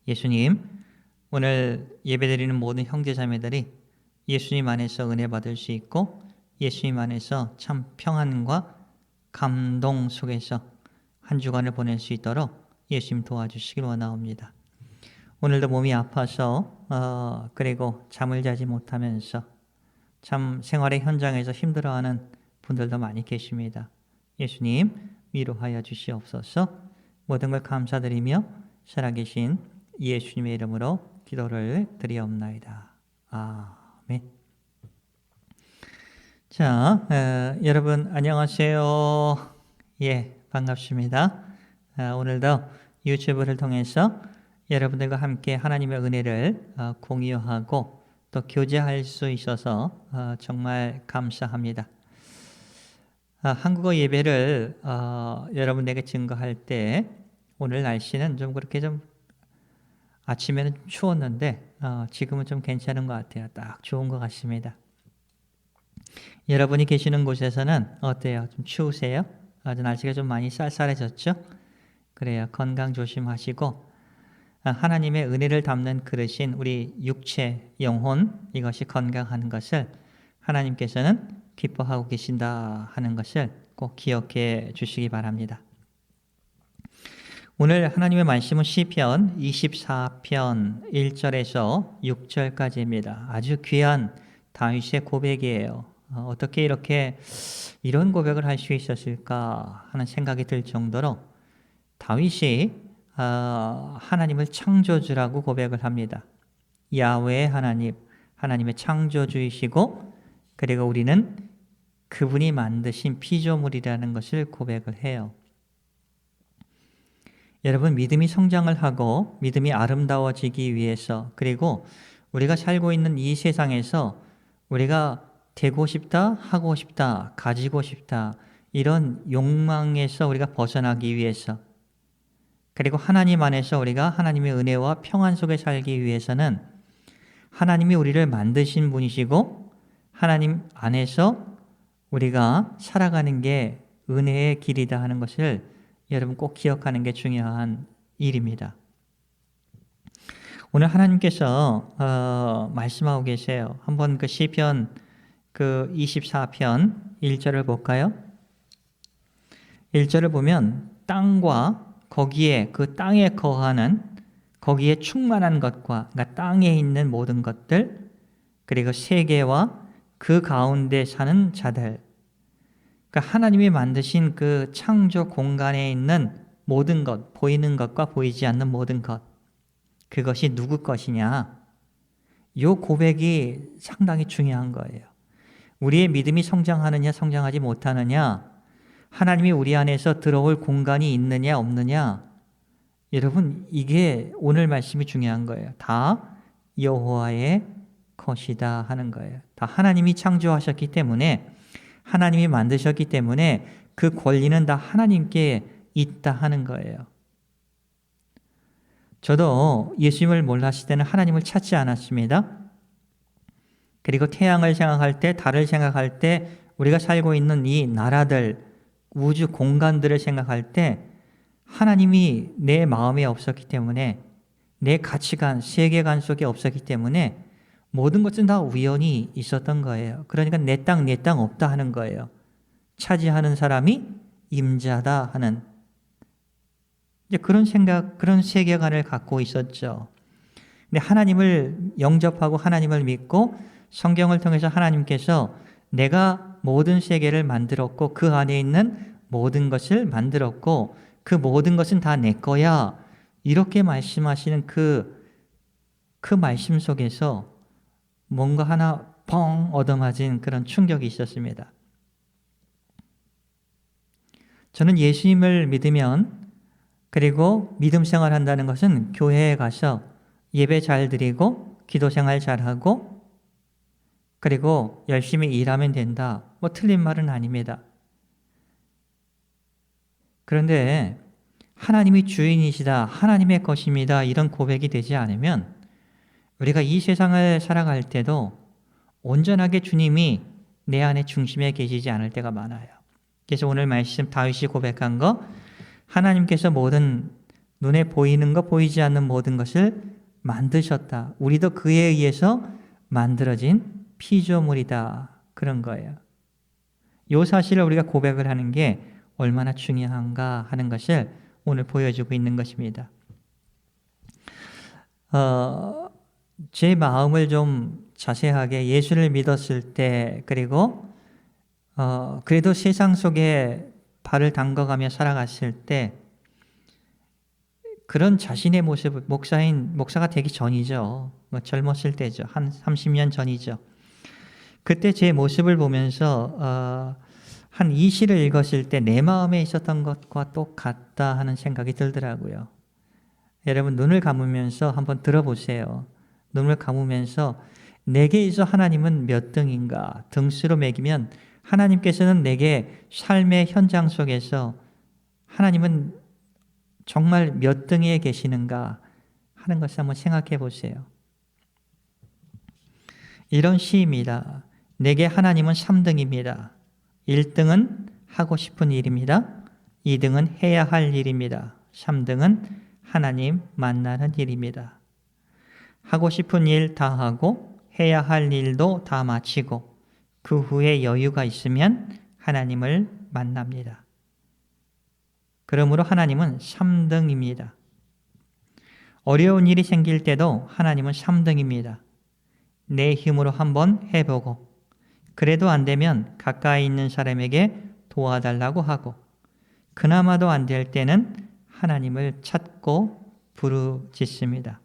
예수님, 오늘 예배드리는 모든 형제자매들이 예수님 안에서 은혜 받을 수 있고 예수님 안에서 참 평안과 감동 속에서 한 주간을 보낼 수 있도록 예수님 도와주시길 원하옵니다. 오늘도 몸이 아파서 그리고 잠을 자지 못하면서 참 생활의 현장에서 힘들어하는 분들도 많이 계십니다. 예수님 위로하여 주시옵소서. 모든 걸 감사드리며 살아계신 예수님의 이름으로 기도를 드리옵나이다. 아멘. 자, 여러분 안녕하세요. 예, 반갑습니다. 오늘도 유튜브를 통해서 여러분들과 함께 하나님의 은혜를 공유하고 또 교제할 수 있어서 정말 감사합니다. 한국어 예배를 여러분에게 증거할 때 오늘 날씨는 좀 그렇게 좀 아침에는 추웠는데 지금은 좀 괜찮은 것 같아요. 딱 좋은 것 같습니다. 여러분이 계시는 곳에서는 어때요? 좀 추우세요? 아주 날씨가 좀 많이 쌀쌀해졌죠? 그래요. 건강 조심하시고 하나님의 은혜를 담는 그릇인 우리 육체, 영혼 이것이 건강한 것을 하나님께서는 기뻐하고 계신다 하는 것을 꼭 기억해 주시기 바랍니다. 오늘 하나님의 말씀은 시편 24편 1절에서 6절까지입니다. 아주 귀한 다윗의 고백이에요. 어떻게 이렇게 이런 고백을 할 수 있었을까 하는 생각이 들 정도로 다윗이 하나님을 창조주라고 고백을 합니다. 야훼 하나님, 하나님의 창조주이시고 그리고 우리는 그분이 만드신 피조물이라는 것을 고백을 해요. 여러분, 믿음이 성장을 하고 믿음이 아름다워지기 위해서 그리고 우리가 살고 있는 이 세상에서 우리가 되고 싶다, 하고 싶다, 가지고 싶다 이런 욕망에서 우리가 벗어나기 위해서 그리고 하나님 안에서 우리가 하나님의 은혜와 평안 속에 살기 위해서는 하나님이 우리를 만드신 분이시고 하나님 안에서 우리가 살아가는 게 은혜의 길이다 하는 것을 여러분 꼭 기억하는 게 중요한 일입니다. 오늘 하나님께서 말씀하고 계세요. 한번 그 시편 24편 1절을 볼까요? 1절을 보면 땅과 거기에 그 땅에 거하는 거기에 충만한 것과 그러니까 땅에 있는 모든 것들 그리고 세계와 그 가운데 사는 자들 그러니까 하나님이 만드신 그 창조 공간에 있는 모든 것, 보이는 것과 보이지 않는 모든 것 그것이 누구 것이냐 이 고백이 상당히 중요한 거예요. 우리의 믿음이 성장하느냐 성장하지 못하느냐 하나님이 우리 안에서 들어올 공간이 있느냐 없느냐 여러분 이게 오늘 말씀이 중요한 거예요. 다 여호와의 것이다 하는 거예요. 다 하나님이 창조하셨기 때문에 하나님이 만드셨기 때문에 그 권리는 다 하나님께 있다 하는 거예요. 저도 예수님을 몰랐을 때는 하나님을 찾지 않았습니다. 그리고 태양을 생각할 때 달을 생각할 때 우리가 살고 있는 이 나라들 우주 공간들을 생각할 때 하나님이 내 마음에 없었기 때문에 내 가치관, 세계관 속에 없었기 때문에 모든 것은 다 우연히 있었던 거예요. 그러니까 내 땅 없다 하는 거예요. 차지하는 사람이 임자다 하는 이제 그런 생각, 그런 세계관을 갖고 있었죠. 근데 하나님을 영접하고 하나님을 믿고 성경을 통해서 하나님께서 내가 모든 세계를 만들었고 그 안에 있는 모든 것을 만들었고 그 모든 것은 다 내 거야. 이렇게 말씀하시는 그 말씀 속에서 뭔가 하나 펑 얻어맞은 그런 충격이 있었습니다. 저는 예수님을 믿으면 그리고 믿음 생활한다는 것은 교회에 가서 예배 잘 드리고 기도 생활 잘하고 그리고 열심히 일하면 된다. 뭐 틀린 말은 아닙니다. 그런데 하나님이 주인이시다. 하나님의 것입니다. 이런 고백이 되지 않으면 우리가 이 세상을 살아갈 때도 온전하게 주님이 내 안에 중심에 계시지 않을 때가 많아요. 그래서 오늘 말씀 다윗이 고백한 거 하나님께서 모든 눈에 보이는 것 보이지 않는 모든 것을 만드셨다. 우리도 그에 의해서 만들어진 피조물이다. 그런 거예요. 이 사실을 우리가 고백을 하는 게 얼마나 중요한가 하는 것을 오늘 보여주고 있는 것입니다. 제 마음을 좀 자세하게 예수를 믿었을 때, 그리고 그래도 세상 속에 발을 담궈가며 살아갔을 때 그런 자신의 모습을, 목사가 되기 전이죠. 젊었을 때죠. 한 30년 전이죠. 그때 제 모습을 보면서 한 이 시를 읽었을 때 내 마음에 있었던 것과 똑같다 하는 생각이 들더라고요. 여러분 눈을 감으면서 한번 들어보세요. 눈을 감으면서 내게 있어 하나님은 몇 등인가? 등수로 매기면 하나님께서는 내게 삶의 현장 속에서 하나님은 정말 몇 등에 계시는가 하는 것을 한번 생각해 보세요. 이런 시입니다. 내게 하나님은 3등입니다. 1등은 하고 싶은 일입니다. 2등은 해야 할 일입니다. 3등은 하나님 만나는 일입니다. 하고 싶은 일 다 하고 해야 할 일도 다 마치고 그 후에 여유가 있으면 하나님을 만납니다. 그러므로 하나님은 3등입니다. 어려운 일이 생길 때도 하나님은 3등입니다. 내 힘으로 한번 해보고 그래도 안 되면 가까이 있는 사람에게 도와달라고 하고 그나마도 안 될 때는 하나님을 찾고 부르짖습니다.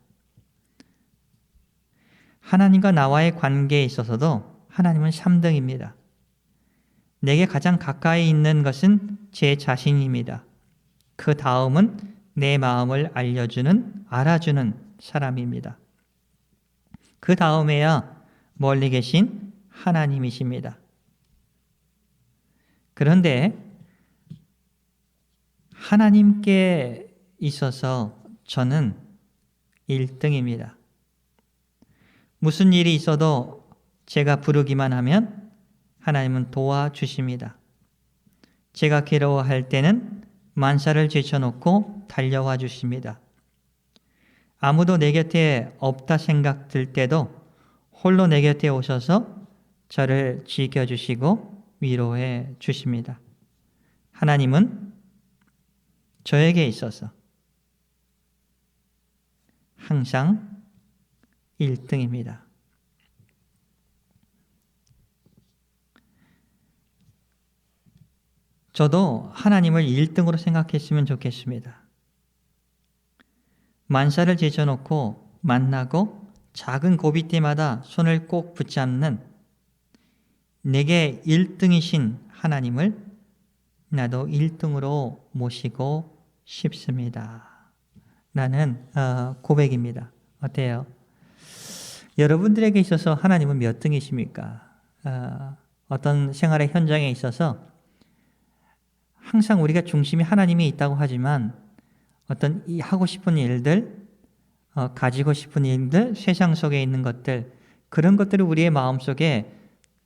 하나님과 나와의 관계에 있어서도 하나님은 3등입니다. 내게 가장 가까이 있는 것은 제 자신입니다. 그 다음은 내 마음을 알아주는 사람입니다. 그 다음에야 멀리 계신 하나님이십니다. 그런데 하나님께 있어서 저는 1등입니다. 무슨 일이 있어도 제가 부르기만 하면 하나님은 도와주십니다. 제가 괴로워할 때는 만사를 제쳐놓고 달려와 주십니다. 아무도 내 곁에 없다 생각 들 때도 홀로 내 곁에 오셔서 저를 지켜주시고 위로해 주십니다. 하나님은 저에게 있어서 항상 1등입니다. 저도 하나님을 1등으로 생각했으면 좋겠습니다. 만사를 제쳐놓고 만나고 작은 고비 때마다 손을 꼭 붙잡는 내게 1등이신 하나님을 나도 1등으로 모시고 싶습니다. 라는 고백입니다. 어때요? 여러분들에게 있어서 하나님은 몇 등이십니까? 어떤 생활의 현장에 있어서 항상 우리가 중심이 하나님이 있다고 하지만 어떤 하고 싶은 일들, 가지고 싶은 일들, 세상 속에 있는 것들, 그런 것들이 우리의 마음속에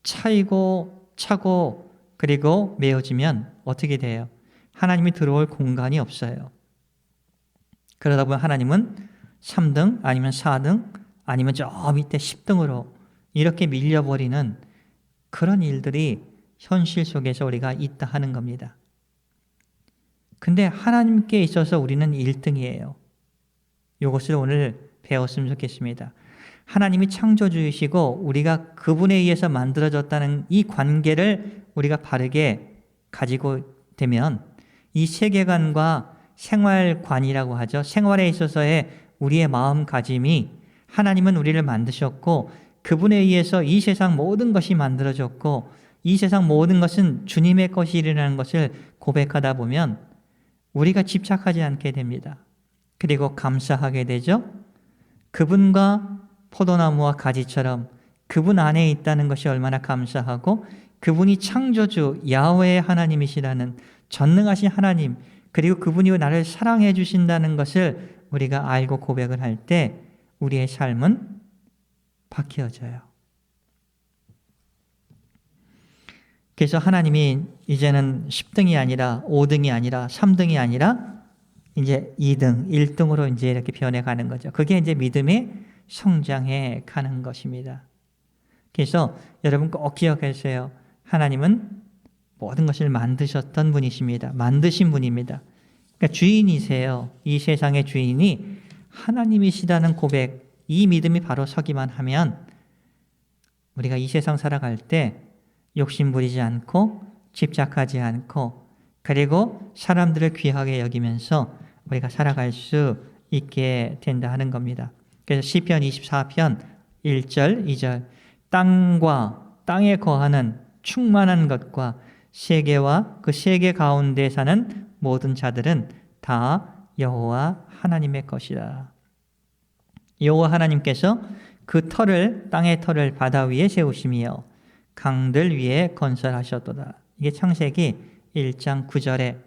차고 그리고 메어지면 어떻게 돼요? 하나님이 들어올 공간이 없어요. 그러다 보면 하나님은 3등 아니면 4등 아니면 저 밑에 10등으로 이렇게 밀려버리는 그런 일들이 현실 속에서 우리가 있다 하는 겁니다. 근데 하나님께 있어서 우리는 1등이에요. 이것을 오늘 배웠으면 좋겠습니다. 하나님이 창조주이시고 우리가 그분에 의해서 만들어졌다는 이 관계를 우리가 바르게 가지고 되면 이 세계관과 생활관이라고 하죠. 생활에 있어서의 우리의 마음가짐이 하나님은 우리를 만드셨고 그분에 의해서 이 세상 모든 것이 만들어졌고 이 세상 모든 것은 주님의 것이라는 것을 고백하다 보면 우리가 집착하지 않게 됩니다. 그리고 감사하게 되죠. 그분과 포도나무와 가지처럼 그분 안에 있다는 것이 얼마나 감사하고 그분이 창조주 야훼의 하나님이시라는 전능하신 하나님 그리고 그분이 나를 사랑해 주신다는 것을 우리가 알고 고백을 할 때 우리의 삶은 바뀌어져요. 그래서 하나님이 이제는 10등이 아니라 5등이 아니라 3등이 아니라 이제 2등, 1등으로 이제 이렇게 변해 가는 거죠. 그게 이제 믿음의 성장해 가는 것입니다. 그래서 여러분 꼭 기억하세요. 하나님은 모든 것을 만드셨던 분이십니다. 만드신 분입니다. 그러니까 주인이세요. 이 세상의 주인이 하나님이시다는 고백, 이 믿음이 바로 서기만 하면 우리가 이 세상 살아갈 때 욕심 부리지 않고 집착하지 않고 그리고 사람들을 귀하게 여기면서 우리가 살아갈 수 있게 된다 하는 겁니다. 그래서 시편 24편 1절, 2절 땅과 땅에 거하는 충만한 것과 세계와 그 세계 가운데 사는 모든 자들은 다 여호와 하나님의 것이다. 여호와 하나님께서 그 터를 땅의 터를 바다 위에 세우시며 강들 위에 건설하셨도다. 이게 창세기 1장 9절에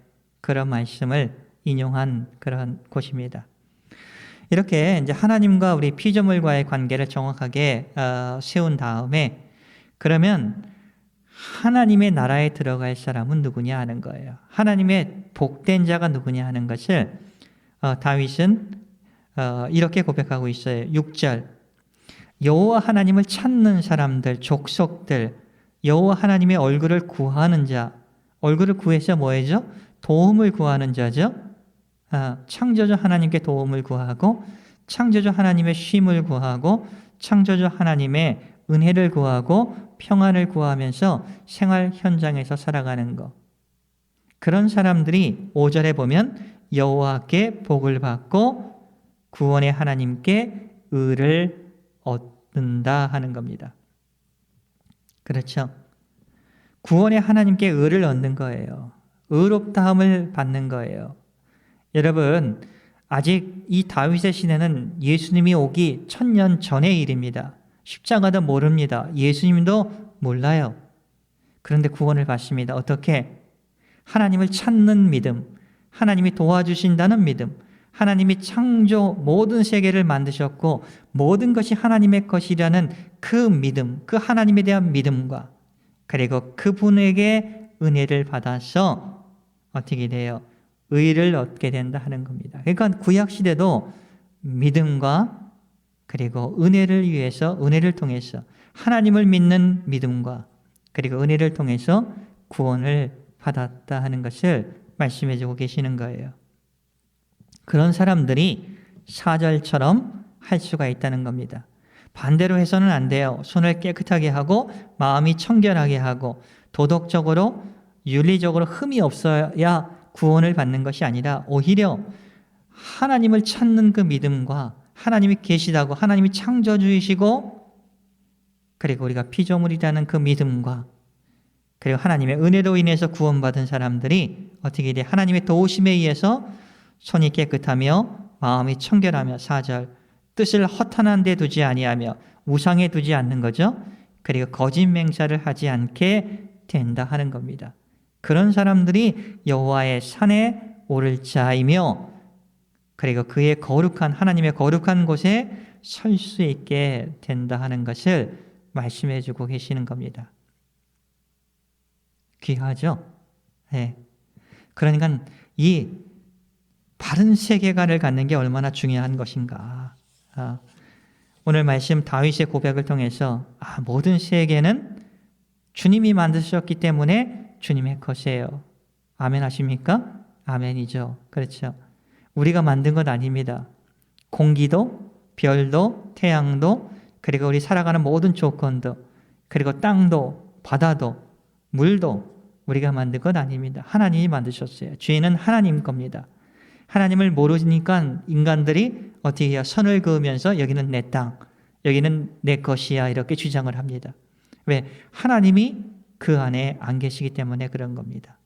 그런 말씀을 인용한 그런 곳입니다. 이렇게 이제 하나님과 우리 피조물과의 관계를 정확하게 세운 다음에 그러면 하나님의 나라에 들어갈 사람은 누구냐 하는 거예요. 하나님의 복된 자가 누구냐 하는 것을 다윗은 이렇게 고백하고 있어요. 6절 여호와 하나님을 찾는 사람들, 족속들, 여호와 하나님의 얼굴을 구하는 자, 얼굴을 구해서 뭐죠? 도움을 구하는 자죠. 창조주 하나님께 도움을 구하고 창조주 하나님의 쉼을 구하고 창조주 하나님의 은혜를 구하고 평안을 구하면서 생활 현장에서 살아가는 것. 그런 사람들이 5절에 보면 여호와께 복을 받고 구원의 하나님께 의를 얻는다 하는 겁니다. 그렇죠? 구원의 하나님께 의를 얻는 거예요. 의롭다함을 받는 거예요. 여러분, 아직 이 다윗의 시대는 예수님이 오기 1000년 전의 일입니다. 십자가도 모릅니다. 예수님도 몰라요. 그런데 구원을 받습니다. 어떻게? 하나님을 찾는 믿음, 하나님이 도와주신다는 믿음, 하나님이 창조 모든 세계를 만드셨고 모든 것이 하나님의 것이라는 그 믿음, 그 하나님에 대한 믿음과 그리고 그분에게 은혜를 받아서 어떻게 돼요? 의를 얻게 된다 하는 겁니다. 그러니까 구약시대도 믿음과 그리고 은혜를 위해서 은혜를 통해서 하나님을 믿는 믿음과 그리고 은혜를 통해서 구원을 받았다 하는 것을 말씀해 주고 계시는 거예요. 그런 사람들이 4절처럼 할 수가 있다는 겁니다. 반대로 해서는 안 돼요. 손을 깨끗하게 하고 마음이 청결하게 하고 도덕적으로 윤리적으로 흠이 없어야 구원을 받는 것이 아니라 오히려 하나님을 찾는 그 믿음과 하나님이 계시다고 하나님이 창조주이시고 그리고 우리가 피조물이라는 그 믿음과 그리고 하나님의 은혜로 인해서 구원받은 사람들이 어떻게 돼? 하나님의 도우심에 의해서 손이 깨끗하며 마음이 청결하며 4절 뜻을 허탄한 데 두지 아니하며 우상에 두지 않는 거죠. 그리고 거짓 맹세를 하지 않게 된다 하는 겁니다. 그런 사람들이 여호와의 산에 오를 자이며 그리고 그의 거룩한 하나님의 거룩한 곳에 설 수 있게 된다 하는 것을 말씀해 주고 계시는 겁니다. 귀하죠? 네. 그러니까 이 바른 세계관을 갖는 게 얼마나 중요한 것인가. 오늘 말씀 다윗의 고백을 통해서 모든 세계는 주님이 만드셨기 때문에 주님의 것이에요. 아멘 하십니까? 아멘이죠. 그렇죠. 우리가 만든 것 아닙니다. 공기도, 별도, 태양도, 그리고 우리 살아가는 모든 조건도, 그리고 땅도, 바다도, 물도 우리가 만든 것 아닙니다. 하나님이 만드셨어요. 죄는 하나님 겁니다. 하나님을 모르니까 인간들이 어떻게 해야 선을 그으면서 여기는 내 땅, 여기는 내 것이야 이렇게 주장을 합니다. 왜? 하나님이 그 안에 안 계시기 때문에 그런 겁니다.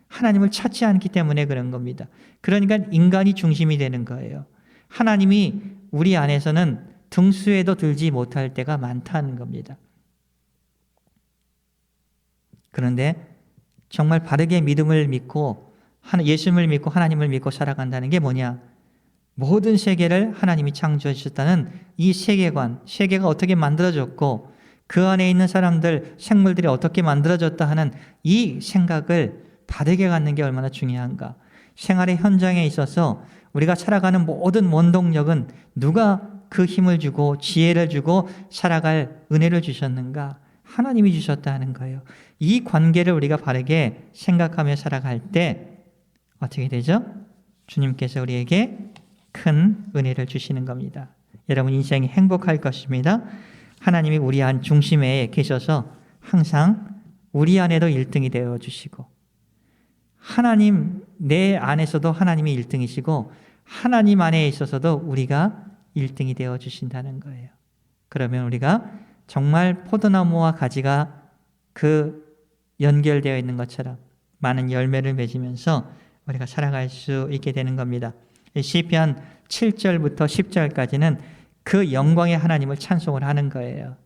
하나님을 찾지 않기 때문에 그런 겁니다. 그러니까 인간이 중심이 되는 거예요. 하나님이 우리 안에서는 등수에도 들지 못할 때가 많다는 겁니다. 그런데 정말 바르게 믿음을 믿고 예수님을 믿고 하나님을 믿고 살아간다는 게 뭐냐? 모든 세계를 하나님이 창조해 주셨다는 이 세계관, 세계가 어떻게 만들어졌고 그 안에 있는 사람들, 생물들이 어떻게 만들어졌다 하는 이 생각을 바르게 갖는 게 얼마나 중요한가. 생활의 현장에 있어서 우리가 살아가는 모든 원동력은 누가 그 힘을 주고 지혜를 주고 살아갈 은혜를 주셨는가? 하나님이 주셨다 하는 거예요. 이 관계를 우리가 바르게 생각하며 살아갈 때 어떻게 되죠? 주님께서 우리에게 큰 은혜를 주시는 겁니다. 여러분 인생이 행복할 것입니다. 하나님이 우리 안 중심에 계셔서 항상 우리 안에도 1등이 되어 주시고 하나님 내 안에서도 하나님이 1등이시고 하나님 안에 있어서도 우리가 1등이 되어 주신다는 거예요. 그러면 우리가 정말 포도나무와 가지가 그 연결되어 있는 것처럼 많은 열매를 맺으면서 우리가 살아갈 수 있게 되는 겁니다. 시편 7절부터 10절까지는 그 영광의 하나님을 찬송을 하는 거예요.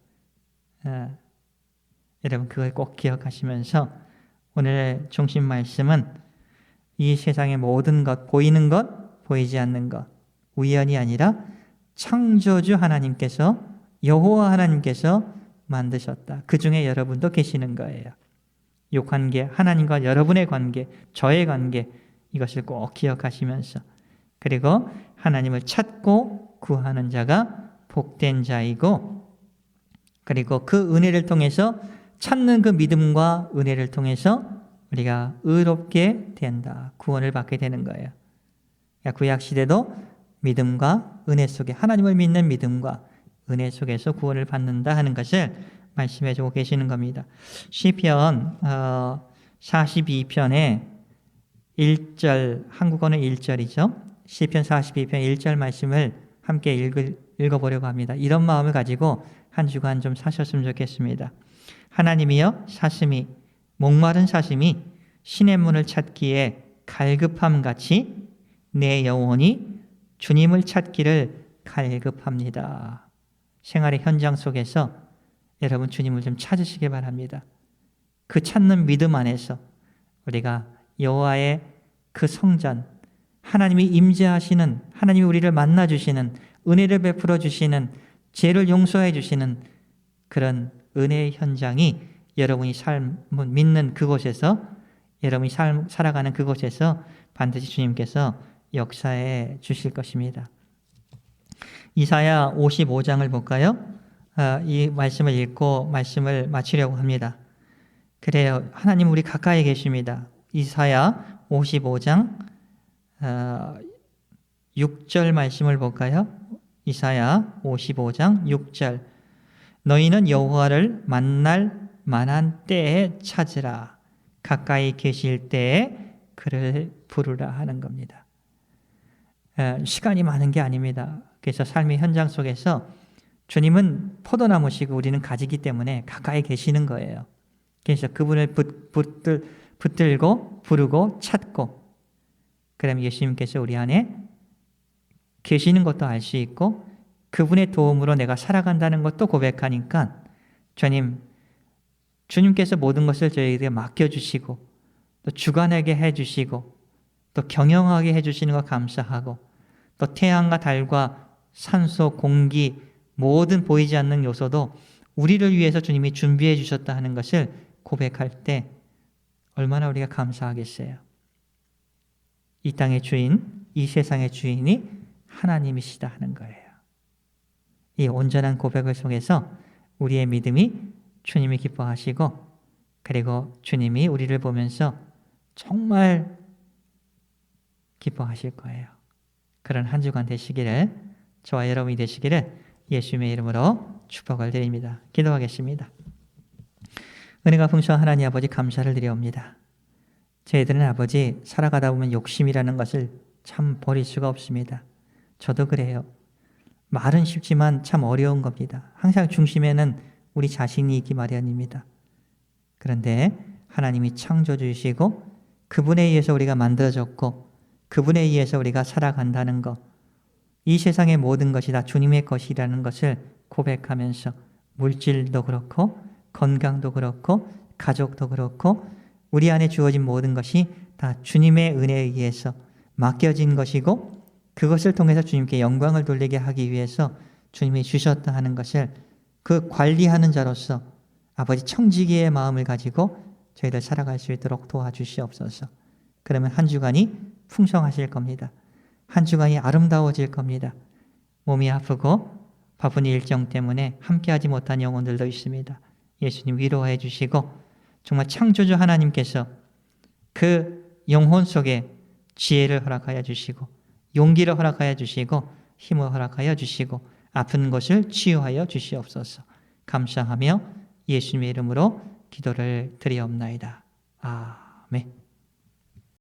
여러분 그걸 꼭 기억하시면서 오늘의 중심 말씀은 이 세상의 모든 것, 보이는 것, 보이지 않는 것, 우연이 아니라 창조주 하나님께서 여호와 하나님께서 만드셨다. 그 중에 여러분도 계시는 거예요. 이 관계, 하나님과 여러분의 관계, 저의 관계, 이것을 꼭 기억하시면서 그리고 하나님을 찾고 구하는 자가 복된 자이고 그리고 그 은혜를 통해서 찾는 그 믿음과 은혜를 통해서 우리가 의롭게 된다. 구원을 받게 되는 거예요. 구약시대도 믿음과 은혜 속에 하나님을 믿는 믿음과 은혜 속에서 구원을 받는다 하는 것을 말씀해 주고 계시는 겁니다. 시편 42편에 1절, 한국어는 1절이죠. 시편 42편 1절 말씀을 함께 읽어보려고 합니다. 이런 마음을 가지고 한 주간 좀 사셨으면 좋겠습니다. 하나님이여 사슴이 목마른 사슴이 신의 문을 찾기에 갈급함같이 내 영혼이 주님을 찾기를 갈급합니다. 생활의 현장 속에서 여러분 주님을 좀 찾으시기 바랍니다. 그 찾는 믿음 안에서 우리가 여호와의 그 성전, 하나님이 임재하시는, 하나님이 우리를 만나주시는, 은혜를 베풀어 주시는, 죄를 용서해 주시는 그런 은혜의 현장이 여러분이 삶을 믿는 그곳에서, 여러분이 살아가는 그곳에서 반드시 주님께서 역사해 주실 것입니다. 이사야 55장을 볼까요? 이 말씀을 읽고 말씀을 마치려고 합니다. 그래요. 하나님 우리 가까이 계십니다. 이사야 55장 6절 말씀을 볼까요? 이사야 55장 6절 너희는 여호와를 만날 만한 때에 찾으라. 가까이 계실 때에 그를 부르라 하는 겁니다. 시간이 많은 게 아닙니다. 그래서 삶의 현장 속에서 주님은 포도나무시고 우리는 가지기 때문에 가까이 계시는 거예요. 그래서 그분을 붙들고 부르고 찾고 그러면 예수님께서 우리 안에 계시는 것도 알 수 있고 그분의 도움으로 내가 살아간다는 것도 고백하니까 주님께서 모든 것을 저희에게 맡겨주시고 또 주관하게 해주시고 또 경영하게 해주시는 것 감사하고 또 태양과 달과 산소, 공기 모든 보이지 않는 요소도 우리를 위해서 주님이 준비해 주셨다 하는 것을 고백할 때 얼마나 우리가 감사하겠어요. 이 땅의 주인, 이 세상의 주인이 하나님이시다 하는 거예요. 이 온전한 고백을 속에서 우리의 믿음이 주님이 기뻐하시고 그리고 주님이 우리를 보면서 정말 기뻐하실 거예요. 그런 한 주간 되시기를 저와 여러분이 되시기를 예수님의 이름으로 축복을 드립니다. 기도하겠습니다. 은혜가 풍성한 하나님 아버지 감사를 드려옵니다. 저희들은 아버지 살아가다 보면 욕심이라는 것을 참 버릴 수가 없습니다. 저도 그래요. 말은 쉽지만 참 어려운 겁니다. 항상 중심에는 우리 자신이 있기 마련입니다. 그런데 하나님이 창조주이시고 그분에 의해서 우리가 만들어졌고 그분에 의해서 우리가 살아간다는 것, 이 세상의 모든 것이 다 주님의 것이라는 것을 고백하면서 물질도 그렇고 건강도 그렇고 가족도 그렇고 우리 안에 주어진 모든 것이 다 주님의 은혜에 의해서 맡겨진 것이고 그것을 통해서 주님께 영광을 돌리게 하기 위해서 주님이 주셨다 하는 것을 그 관리하는 자로서 아버지 청지기의 마음을 가지고 저희들 살아갈 수 있도록 도와주시옵소서. 그러면 한 주간이 풍성하실 겁니다. 한 주간이 아름다워질 겁니다. 몸이 아프고 바쁜 일정 때문에 함께하지 못한 영혼들도 있습니다. 예수님 위로해 주시고 정말 창조주 하나님께서 그 영혼 속에 지혜를 허락하여 주시고 용기를 허락하여 주시고 힘을 허락하여 주시고 아픈 것을 치유하여 주시옵소서. 감사하며 예수님의 이름으로 기도를 드리옵나이다. 아멘.